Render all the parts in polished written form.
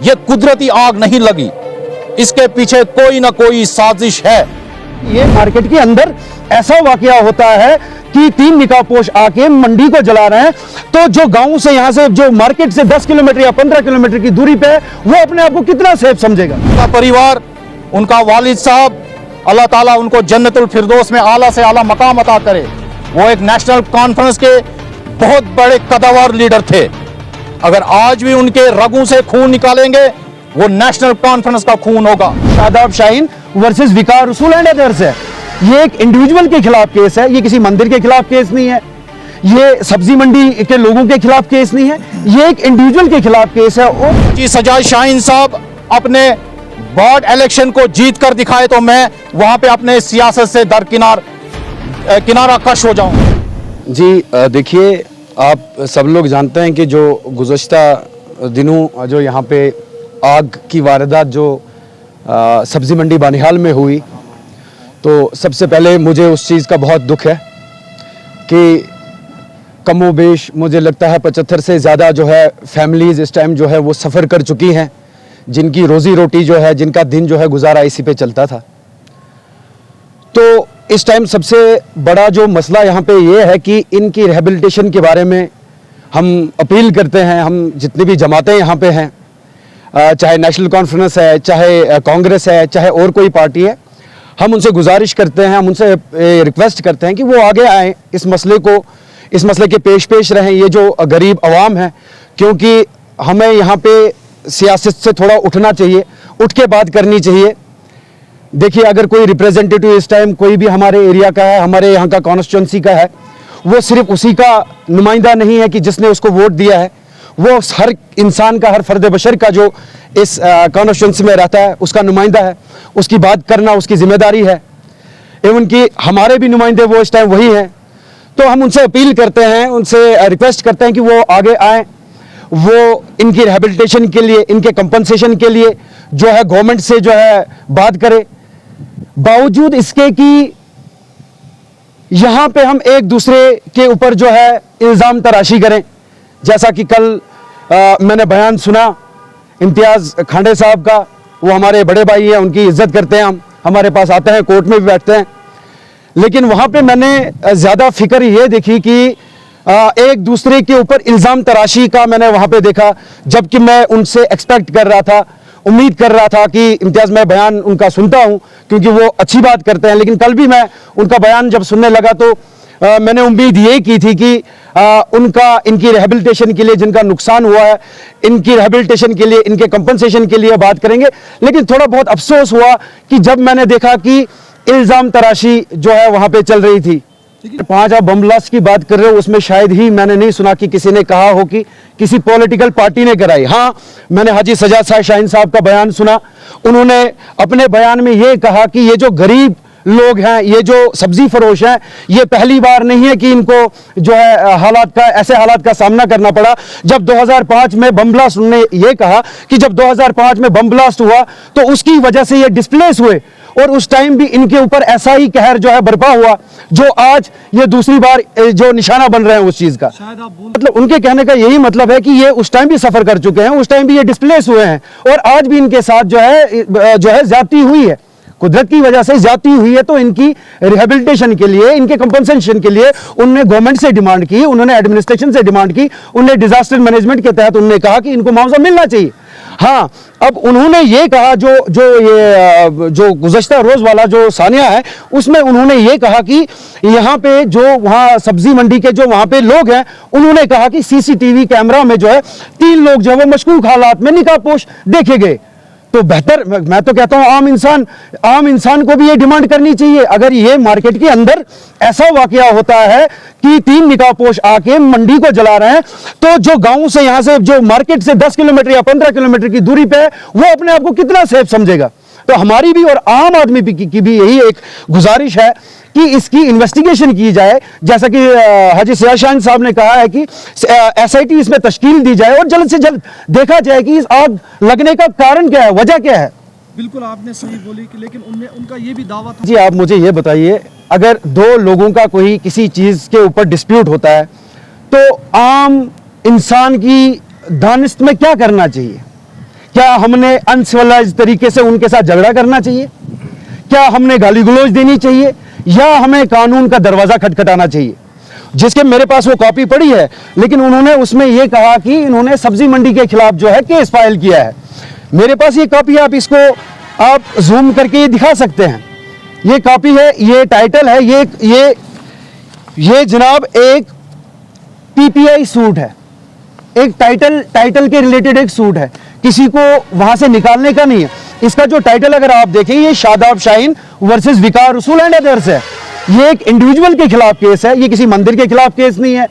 ये कुदरती आग नहीं लगी, इसके पीछे कोई ना कोई साजिश है। ये मार्केट के अंदर ऐसा वाकया होता है कि 3 निकाहपोश आके मंडी को जला रहे हैं, तो जो गांव से यहाँ से जो मार्केट से 10 किलोमीटर या 15 किलोमीटर की दूरी पे है, वो अपने आप को कितना सेफ समझेगा। उनका परिवार, उनका वालिद साहब, अल्लाह ताला उनको जन्नतुल फिरदौस में आला से आला मकाम अता करे। वो एक नेशनल कॉन्फ्रेंस के बहुत बड़े कदावर लीडर थे। अगर आज भी उनके रगों से खून निकालेंगे, वो नेशनल कॉन्फ्रेंस का खून होगा। शादाब शाहीन वर्सेस विकार रसूल एंड अदर्स है। ये एक इंडिविजुअल के खिलाफ केस है, ये किसी मंदिर के खिलाफ केस नहीं है, ये सब्जी मंडी के लोगों के खिलाफ केस नहीं है, ये एक इंडिविजुअल के खिलाफ केस है। और जी सजाद शाहीन साहब अपने वार्ड इलेक्शन को जीत कर दिखाए तो मैं वहां पे अपने सियासत से किनारा कश हो जाऊं। जी देखिए, आप सब लोग जानते हैं कि जो गुज़श्ता दिनों जो यहाँ पे आग की वारदात जो सब्ज़ी मंडी बानिहाल में हुई, तो सबसे पहले मुझे उस चीज़ का बहुत दुख है कि कमो बेश मुझे लगता है 75 से ज़्यादा जो है फैमिलीज़ इस टाइम जो है वो सफ़र कर चुकी हैं, जिनकी रोज़ी रोटी जो है, जिनका दिन जो है गुजारा इसी पे चलता था। तो इस टाइम सबसे बड़ा जो मसला यहाँ पे ये है कि इनकी रिहेबिलिटेशन के बारे में हम अपील करते हैं। हम जितनी भी जमातें यहाँ पे हैं, चाहे नेशनल कॉन्फ्रेंस है, चाहे कांग्रेस है, चाहे और कोई पार्टी है, हम उनसे गुजारिश करते हैं, हम उनसे रिक्वेस्ट करते हैं कि वो आगे आएँ, इस मसले के पेश रहें। ये जो गरीब आवाम है, क्योंकि हमें यहाँ पे सियासत से थोड़ा उठना चाहिए, उठ के बात करनी चाहिए। देखिए, अगर कोई रिप्रेजेंटेटिव इस टाइम कोई भी हमारे एरिया का है, हमारे यहाँ का कॉन्स्टिट्यूंसी का है, वो सिर्फ उसी का नुमाइंदा नहीं है कि जिसने उसको वोट दिया है, वो हर इंसान का, हर फर्द बशर का जो इस कॉन्स्टिट्यूंसी में रहता है उसका नुमाइंदा है। उसकी बात करना उसकी जिम्मेदारी है। एवं कि हमारे भी नुमाइंदे वो इस टाइम वही हैं। तो हम उनसे अपील करते हैं, उनसे रिक्वेस्ट करते हैं कि वो आगे आएँ, वो इनकी रिहेबिलिटेशन के लिए, इनके कंपनसेशन के लिए जो है गवर्नमेंट से जो है बात करे। बावजूद इसके कि यहाँ पे हम एक दूसरे के ऊपर जो है इल्ज़ाम तराशी करें, जैसा कि कल मैंने बयान सुना इम्तियाज़ खांडे साहब का। वो हमारे बड़े भाई हैं, उनकी इज्जत करते हैं, हम हमारे पास आते हैं, कोर्ट में भी बैठते हैं। लेकिन वहाँ पे मैंने ज़्यादा फिक्र ये देखी कि एक दूसरे के ऊपर इल्ज़ाम तराशी का मैंने वहाँ पे देखा, जबकि मैं उनसे एक्सपेक्ट कर रहा था, उम्मीद कर रहा था कि इम्तियाज़, मैं बयान उनका सुनता हूँ क्योंकि वो अच्छी बात करते हैं। लेकिन कल भी मैं उनका बयान जब सुनने लगा तो मैंने उम्मीद ये की थी कि इनकी रिहेबिलिटेशन के लिए, जिनका नुकसान हुआ है, इनकी रिहेबिलिटेशन के लिए, इनके कंपनसेशन के लिए बात करेंगे। लेकिन थोड़ा बहुत अफसोस हुआ कि जब मैंने देखा कि इल्ज़ाम तराशी जो है वहाँ पे चल रही थी। 5 आप बम ब्लास्ट की बात कर रहे हो, उसमें शायद ही मैंने नहीं सुना कि किसी ने कहा हो कि किसी पॉलिटिकल पार्टी ने कराई। हाँ, मैंने हाजी सजाद शाहीन साहब का बयान सुना। उन्होंने अपने बयान में ये कहा कि ये जो गरीब लोग हैं, ये जो सब्जी फरोश हैं, ये पहली बार नहीं है कि इनको जो है ऐसे हालात का सामना करना पड़ा। जब 2005 में बम ब्लास्ट, उन्होंने ये कहा कि जब 2005 में बम ब्लास्ट हुआ तो उसकी वजह से ये डिस्प्लेस हुए, और उस टाइम भी इनके ऊपर ऐसा ही कहर जो है बर्पा हुआ, जो आज ये दूसरी बार जो निशाना बन रहे हैं उस चीज का। मतलब उनके कहने का यही मतलब है कि ये उस टाइम भी सफर कर चुके हैं, उस टाइम भी ये डिस्प्लेस हुए हैं, और आज भी इनके साथ जो है ज्यादती हुई है, कुदरत की वजह से ज्यादती हुई है। तो इनकी रिहेबिलिटेशन के लिए, इनके कंपनसेशन के लिए उन्होंने गवर्नमेंट से डिमांड की, उन्होंने एडमिनिस्ट्रेशन से डिमांड की, उन्होंने डिजास्टर मैनेजमेंट के तहत उन्होंने कहा कि इनको मुआवजा मिलना चाहिए। हाँ, अब उन्होंने ये कहा, जो गुज़श्ता रोज वाला जो सानिया है, उसमें उन्होंने ये कहा कि यहाँ पे जो वहाँ सब्जी मंडी के जो वहाँ पे लोग हैं, उन्होंने कहा कि सीसीटीवी कैमरा में जो है 3 लोग जो है वो मशकूक हालात में निकाहपोश देखे गए। तो बेहतर, मैं तो कहता हूं आम इंसान को भी ये डिमांड करनी चाहिए। अगर ये मार्केट के अंदर ऐसा वाकया होता है कि 3 निकाहपोश आके मंडी को जला रहे हैं, तो जो गांव से, यहाँ से जो मार्केट से 10 किलोमीटर या 15 किलोमीटर की दूरी पे है, वो अपने आप को कितना सेफ समझेगा। तो हमारी भी और आम आदमी की भी यही एक गुजारिश है कि इसकी इन्वेस्टिगेशन की जाए, जैसा कि हाजी सजाद शाहीन साहब ने कहा है कि SIT इसमें तश्कील दी जाए और जल्द से जल्द देखा जाए कि इस आग लगने का कारण क्या है, वजह क्या है। बिल्कुल आपने सही बोली कि, लेकिन उनका ये भी दावा था। जी, आप मुझे ये बताइए, अगर 2 लोगों का कोई किसी चीज़ के ऊपर डिस्प्यूट होता है, तो आम इंसान की दानिश में क्या करना चाहिए? क्या हमने अनसिविलाइज्ड तरीके से उनके साथ झगड़ा करना चाहिए? क्या हमने गाली गलौज देनी चाहिए, या हमें कानून का दरवाजा खटखटाना चाहिए? जिसके मेरे पास वो कॉपी पड़ी है, लेकिन उन्होंने उसमें यह कहा कि इन्होंने सब्जी मंडी के खिलाफ जो है केस फाइल किया है। मेरे पास ये कॉपी, आप इसको आप जूम करके ये दिखा सकते हैं। ये कॉपी है, ये टाइटल है, ये जनाब एक पीपीआई सूट है, एक टाइटल के रिलेटेड एक सूट है, किसी को वहां से निकालने का नहीं है। इसका जो टाइटल अगर आप देखें, ये शादाब शाहीन वर्सेस विकार रसूल एंड अदर्स है। ये एक इंडिविजुअल के खिलाफ केस है, ये किसी मंदिर के खिलाफ केस नहीं है,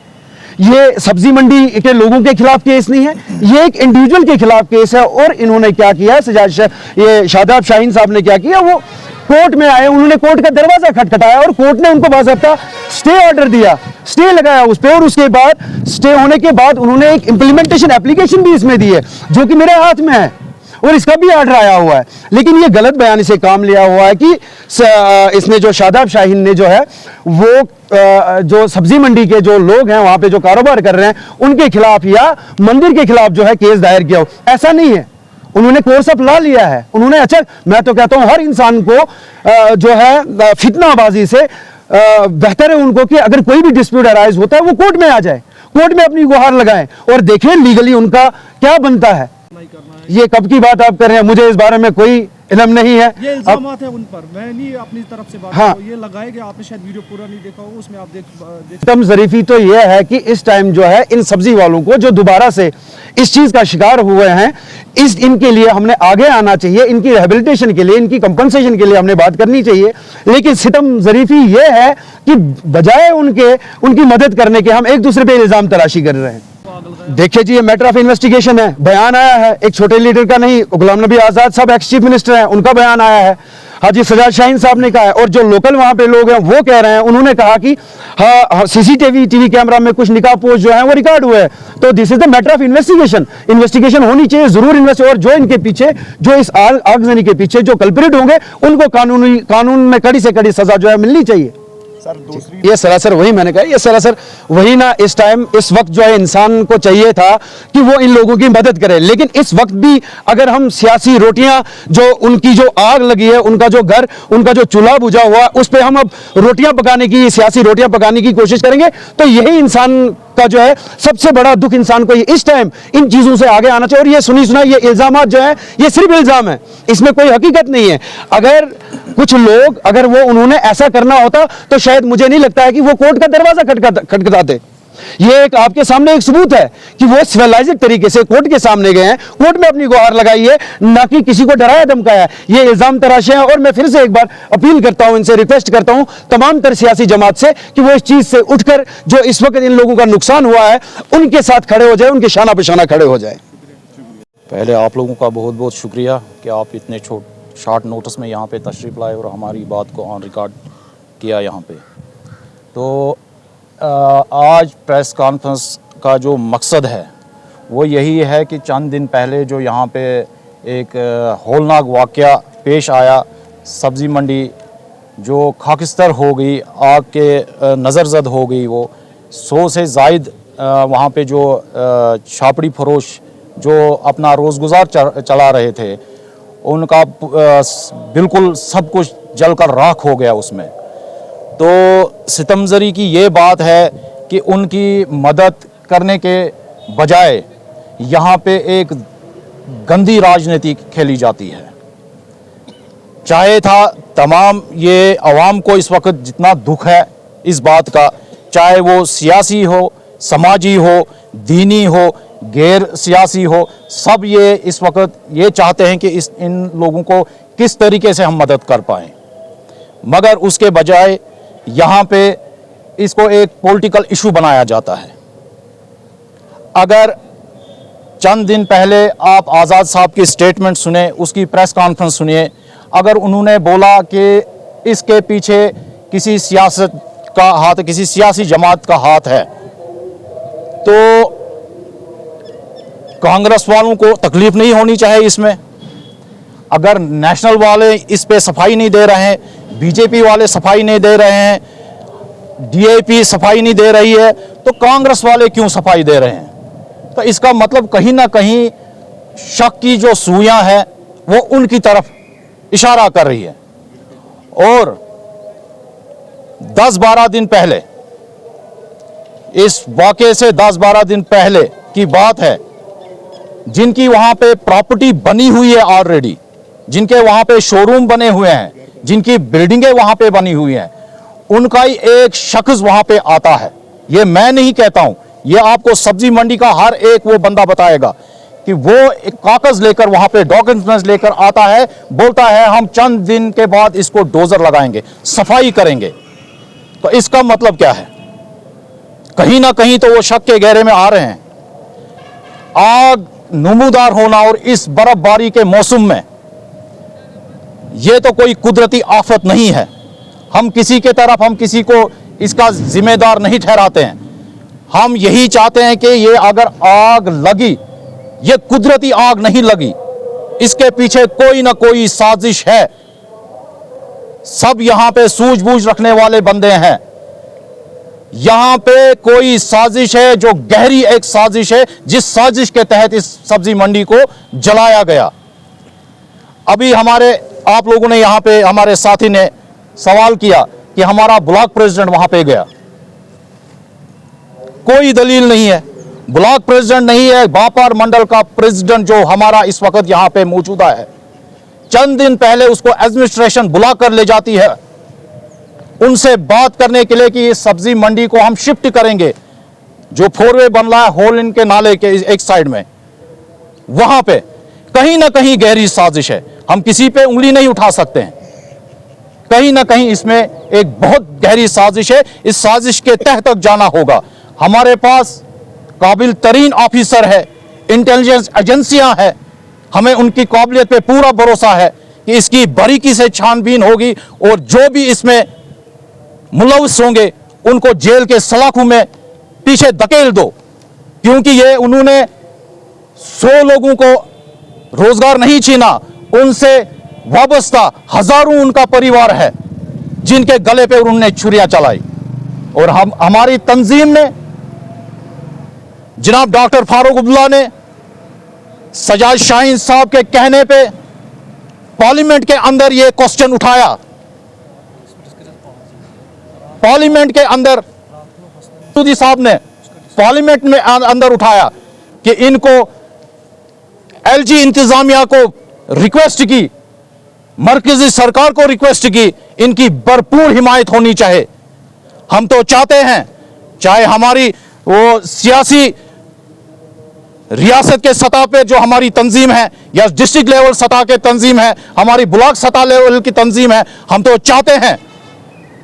ये सब्जी मंडी के लोगों के खिलाफ केस नहीं है, ये एक इंडिविजुअल के खिलाफ केस है। और इन्होंने क्या किया, ये शादाब शाहीन साहब ने क्या किया, वो कोर्ट में आए, उन्होंने कोर्ट का दरवाजा खटखटाया और कोर्ट ने उनको बाकायदा स्टे ऑर्डर दिया, स्टे लगाया उस पर। और उसके बाद स्टे होने के बाद उन्होंने एक इंप्लीमेंटेशन एप्लीकेशन भी इसमें दी है, जो कि मेरे हाथ में है, और इसका भी ऑर्डर आया हुआ है। लेकिन ये गलत बयानी से काम लिया हुआ है कि इसने जो शादाब शाहीन ने जो है वो जो सब्जी मंडी के जो लोग हैं, वहां पे जो कारोबार कर रहे हैं, उनके खिलाफ या मंदिर के खिलाफ जो है केस दायर किया हो। ऐसा नहीं है, उन्होंने कोर्स ऑफ लॉ लिया है। उन्होंने, अच्छा मैं तो कहता हूं हर इंसान को जो है फितनाबाजी से बेहतर है उनको कि अगर कोई भी डिस्प्यूट अराइज होता है वो कोर्ट में आ जाए, कोर्ट में अपनी गुहार लगाएं और देखें लीगली उनका क्या बनता है। ये कब की बात आप कर रहे हैं, मुझे इस बारे में कोई इल्म नहीं है। ये इल्जामात है उन पर, मैं नहीं अपनी तरफ से बात हाँ, ये लगाए गए, आपने शायद वीडियो पूरा नहीं देखा हो, उसमें आप देख सितम ज़रीफ़ी तो ये है कि इस टाइम जो है इन सब्जी वालों को जो दोबारा से इस चीज़ का शिकार हुए हैं, इनके लिए हमने आगे आना चाहिए, इनकी रिहेबिलिटेशन के लिए, इनकी कंपनसेशन के लिए हमने बात करनी चाहिए। लेकिन सितम ज़रीफ़ी ये है कि बजाय उनकी मदद करने के हम एक दूसरे पे इल्ज़ाम तराशी कर रहे हैं। देखिए जी, ये मैटर ऑफ इन्वेस्टिगेशन है, बयान आया है एक छोटे लीडर का नहीं, गुलाम नबी आज़ाद साहब एक्स चीफ मिनिस्टर हैं, उनका बयान आया है, हाजी सजाद शाहीन साहब ने कहा है, और जो लोकल वहां पे लोग हैं वो कह रहे हैं, उन्होंने कहा कि हाँ सीसीटीवी कैमरा में कुछ निकाह पोस्ट जो है वो रिकॉर्ड हुए हैं। तो this is the matter of investigation होनी चाहिए जरूर और जो इनके पीछे, जो इस आगजनी के पीछे जो कल्प्रिट होंगे, उनको कानून में कड़ी से कड़ी सजा जो है मिलनी चाहिए। सर दूसरी ये सरासर वही, मैंने कहा ये सरासर वही ना, इस टाइम इस वक्त जो है इंसान को चाहिए था कि वो इन लोगों की मदद करे। लेकिन इस वक्त भी अगर हम सियासी रोटियां, जो उनकी जो आग लगी है, उनका जो घर, उनका जो चूल्हा बुझा हुआ है, उस पर हम अब रोटियां पकाने की, सियासी रोटियां पकाने की कोशिश करेंगे, तो यही इंसान का जो है सबसे बड़ा दुख, इंसान को ये इस टाइम इन चीजों से आगे आना चाहिए। और ये सुना ये इल्जामात जो है ये सिर्फ इल्जाम है, इसमें कोई हकीकत नहीं है। अगर कुछ लोग, अगर वो उन्होंने ऐसा करना होता तो शायद मुझे नहीं लगता है कि वो कोर्ट का दरवाजा खटखटाते। ये एक आपके सामने एक सबूत है कि वो सिविलाइज्ड तरीके से कोर्ट के सामने गए हैं, कोर्ट में अपनी गुहार लगाई है, ना कि किसी को डराया धमकाया। ये इल्जाम तराशे हैं। और मैं फिर से एक बार अपील करता हूं, इनसे रिक्वेस्ट करता हूं तमाम तर सियासी जमात से कि वो इस चीज से उठकर जो इस वक्त इन लोगों का नुकसान हुआ है उनके साथ खड़े हो जाए, उनके शाना पेशाना खड़े हो जाए। पहले आप लोगों का बहुत बहुत शुक्रिया कि आप इतने शॉर्ट नोटिस में यहाँ पे तशरीफ़ लाए और हमारी बात को ऑन रिकॉर्ड किया यहाँ पे। तो आज प्रेस कॉन्फ्रेंस का जो मकसद है वो यही है कि चंद दिन पहले जो यहाँ पे एक होलनाक वाक़या पेश आया, सब्ज़ी मंडी जो खाकिस्तर हो गई, आग के नज़रजद हो गई, वो 100 से ज़ायद वहाँ पे जो छापड़ी फरोश जो अपना रोज़गुज़ार चला रहे थे, उनका बिल्कुल सब कुछ जलकर राख हो गया उसमें। तो सितमज़री की ये बात है कि उनकी मदद करने के बजाय यहाँ पे एक गंदी राजनीति खेली जाती है। चाहे था तमाम ये अवाम को इस वक्त जितना दुख है इस बात का, चाहे वो सियासी हो, समाजी हो, दीनी हो, गैर सियासी हो, सब ये इस वक्त ये चाहते हैं कि इन लोगों को किस तरीके से हम मदद कर पाएँ, मगर उसके बजाय यहाँ पे इसको एक पॉलिटिकल इशू बनाया जाता है। अगर चंद दिन पहले आप आज़ाद साहब की स्टेटमेंट सुने, उसकी प्रेस कॉन्फ्रेंस सुनिए, अगर उन्होंने बोला कि इसके पीछे किसी सियासत का हाथ, किसी सियासी जमात का हाथ है, तो कांग्रेस वालों को तकलीफ नहीं होनी चाहिए इसमें। अगर नेशनल वाले इस पे सफाई नहीं दे रहे हैं, बीजेपी वाले सफाई नहीं दे रहे हैं, डीएपी सफाई नहीं दे रही है, तो कांग्रेस वाले क्यों सफाई दे रहे हैं? तो इसका मतलब कहीं ना कहीं शक की जो सुइयां हैं वो उनकी तरफ इशारा कर रही है। और 10-12 दिन पहले, इस वाक़े से 10-12 दिन पहले की बात है, जिनकी वहां पे प्रॉपर्टी बनी हुई है ऑलरेडी, जिनके वहां पे शोरूम बने हुए हैं, जिनकी बिल्डिंगें वहां पे बनी हुई हैं, उनका ही एक शख्स वहां पे आता है। ये मैं नहीं कहता हूं, ये आपको सब्जी मंडी का हर एक वो बंदा बताएगा कि वो एक कागज लेकर वहां पे डॉक्यूमेंट्स लेकर आता है, बोलता है हम चंद दिन के बाद इसको डोजर लगाएंगे, सफाई करेंगे। तो इसका मतलब क्या है? कहीं ना कहीं तो वो शक के घेरे में आ रहे हैं। आग नमूदार होना और इस बर्फबारी के मौसम में, यह तो कोई कुदरती आफत नहीं है। हम किसी के तरफ, हम किसी को इसका जिम्मेदार नहीं ठहराते हैं। हम यही चाहते हैं कि ये अगर आग लगी, ये कुदरती आग नहीं लगी, इसके पीछे कोई ना कोई साजिश है। सब यहां पे सूझबूझ रखने वाले बंदे हैं। यहां पे कोई साजिश है, जो गहरी एक साजिश है, जिस साजिश के तहत इस सब्जी मंडी को जलाया गया। अभी आप लोगों ने यहां पे, हमारे साथी ने सवाल किया कि हमारा ब्लॉक प्रेसिडेंट वहां पे गया। कोई दलील नहीं है, ब्लॉक प्रेसिडेंट नहीं है, बापार मंडल का प्रेसिडेंट जो हमारा इस वक्त यहां पे मौजूदा है, चंद दिन पहले उसको एडमिनिस्ट्रेशन बुला कर ले जाती है उनसे बात करने के लिए कि इस सब्जी मंडी को हम शिफ्ट करेंगे। जो 4 वे बन रहा है होल इनके नाले के एक साइड में, वहां पे कहीं ना कहीं गहरी साजिश है। हम किसी पे उंगली नहीं उठा सकते हैं, कहीं ना कहीं इसमें एक बहुत गहरी साजिश है। इस साजिश के तह तक जाना होगा। हमारे पास काबिल तरीन ऑफिसर है, इंटेलिजेंस एजेंसियां हैं, हमें उनकी काबिलियत पे पूरा भरोसा है कि इसकी बारीकी से छानबीन होगी और जो भी इसमें मुलव्वस होंगे उनको जेल के सलाखों में पीछे धकेल दो, क्योंकि ये उन्होंने 100 लोगों को रोजगार नहीं छीना, उनसे वाबस्ता हजारों उनका परिवार है जिनके गले पे उन्होंने छुरियां चलाई। और हमारी तंजीम ने, जनाब डॉक्टर फारूक अब्दुल्ला ने सजाद शाहीन साहब के कहने पे पार्लियामेंट के अंदर यह क्वेश्चन उठाया। पार्लियामेंट के अंदर मोदी साहब ने पार्लियामेंट में अंदर उठाया कि इनको एलजी इंतजामिया को रिक्वेस्ट की, मरकजी सरकार को रिक्वेस्ट की, इनकी भरपूर हिमायत होनी चाहिए। हम तो चाहते हैं, चाहे हमारी वो सियासी रियासत के सतह पे जो हमारी तंजीम है या डिस्ट्रिक्ट लेवल सतह के तंजीम है, हमारी ब्लॉक सतह लेवल की तंजीम है, हम तो चाहते हैं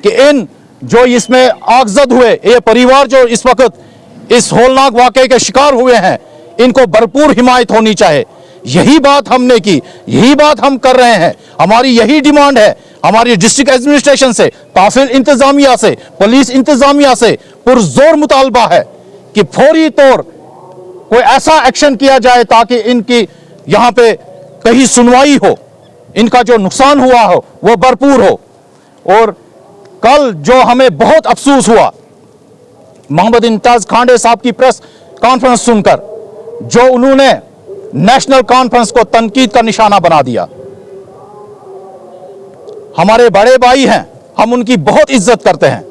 कि इन जो इसमें आगजद हुए ये परिवार जो इस वक्त इस होलनाक वाकये के शिकार हुए हैं, इनको भरपूर हिमायत होनी चाहिए। यही बात हमने की, यही बात हम कर रहे हैं। हमारी यही डिमांड है हमारी डिस्ट्रिक्ट एडमिनिस्ट्रेशन से, तहसील इंतजामिया से, पुलिस इंतजामिया से पुरजोर मुतालबा है कि फौरी तौर कोई ऐसा एक्शन किया जाए ताकि इनकी यहां पे कहीं सुनवाई हो, इनका जो नुकसान हुआ हो वो भरपूर हो। और कल जो हमें बहुत अफसोस हुआ मोहम्मद इम्तियाज खांडे साहब की प्रेस कॉन्फ्रेंस सुनकर, जो उन्होंने नेशनल कॉन्फ्रेंस को तनकीद का निशाना बना दिया। हमारे बड़े भाई हैं, हम उनकी बहुत इज्जत करते हैं,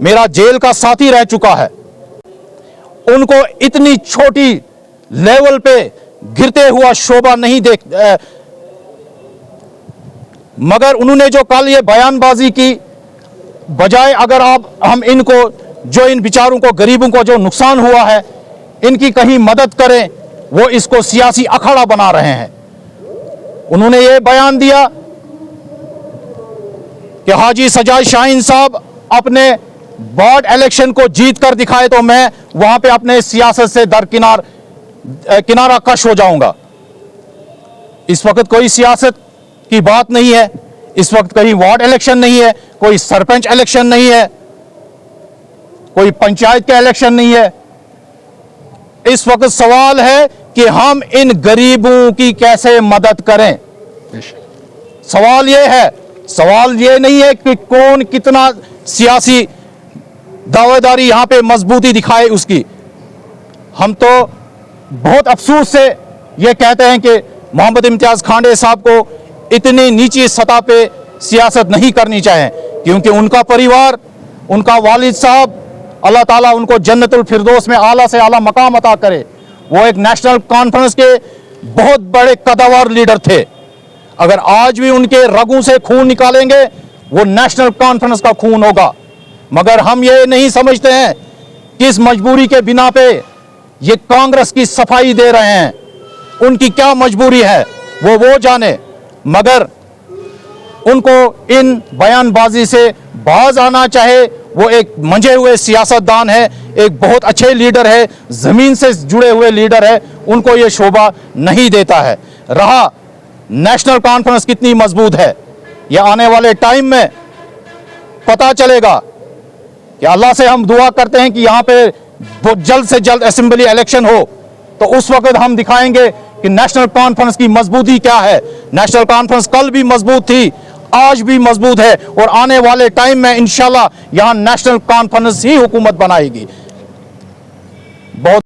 मेरा जेल का साथी रह चुका है, उनको इतनी छोटी लेवल पे गिरते हुआ शोभा नहीं मगर उन्होंने जो कल ये बयानबाजी की, बजाय अगर हम इनको, जो इन बेचारों को, गरीबों को जो नुकसान हुआ है, इनकी कहीं मदद करें, वो इसको सियासी अखाड़ा बना रहे हैं। उन्होंने ये बयान दिया कि हाजी सजाद शाहीन साहब अपने वार्ड इलेक्शन को जीत कर दिखाए तो मैं वहां पे अपने सियासत से किनारा कश हो जाऊंगा। इस वक्त कोई सियासत की बात नहीं है, इस वक्त कहीं वार्ड इलेक्शन नहीं है, कोई सरपंच इलेक्शन नहीं है, कोई पंचायत का इलेक्शन नहीं है। इस वक्त सवाल है कि हम इन गरीबों की कैसे मदद करें। सवाल यह है, सवाल ये नहीं है कि कौन कितना सियासी दावेदारी यहां पे मजबूती दिखाए उसकी। हम तो बहुत अफसोस से ये कहते हैं कि मोहम्मद इम्तियाज़ खांडे साहब को इतनी नीची सतह पे सियासत नहीं करनी चाहिए, क्योंकि उनका परिवार, उनका वालिद साहब, अल्लाह ताला उनको जन्नतुल फिरदौस में आला से आला मकाम अता करे, वो एक नेशनल कॉन्फ्रेंस के बहुत बड़े कदावर लीडर थे। अगर आज भी उनके रगों से खून निकालेंगे वो नेशनल कॉन्फ्रेंस का खून होगा। मगर हम ये नहीं समझते हैं कि इस मजबूरी के बिना पे ये कांग्रेस की सफाई दे रहे हैं। उनकी क्या मजबूरी है वो जाने, मगर उनको इन बयानबाजी से बाज आना चाहे। वो एक मंझे हुए सियासतदान है, एक बहुत अच्छे लीडर है, जमीन से जुड़े हुए लीडर है, उनको ये शोभा नहीं देता है। रहा नेशनल कॉन्फ्रेंस कितनी मजबूत है, ये आने वाले टाइम में पता चलेगा। कि अल्लाह से हम दुआ करते हैं कि यहाँ पे बहुत जल्द से जल्द असेंबली इलेक्शन हो, तो उस वक्त हम दिखाएंगे कि नेशनल कॉन्फ्रेंस की मजबूती क्या है। नेशनल कॉन्फ्रेंस कल भी मजबूत थी, आज भी मजबूत है, और आने वाले टाइम में इंशाल्लाह यहाँ नेशनल कॉन्फ्रेंस ही हुकूमत बनाएगी। बहुत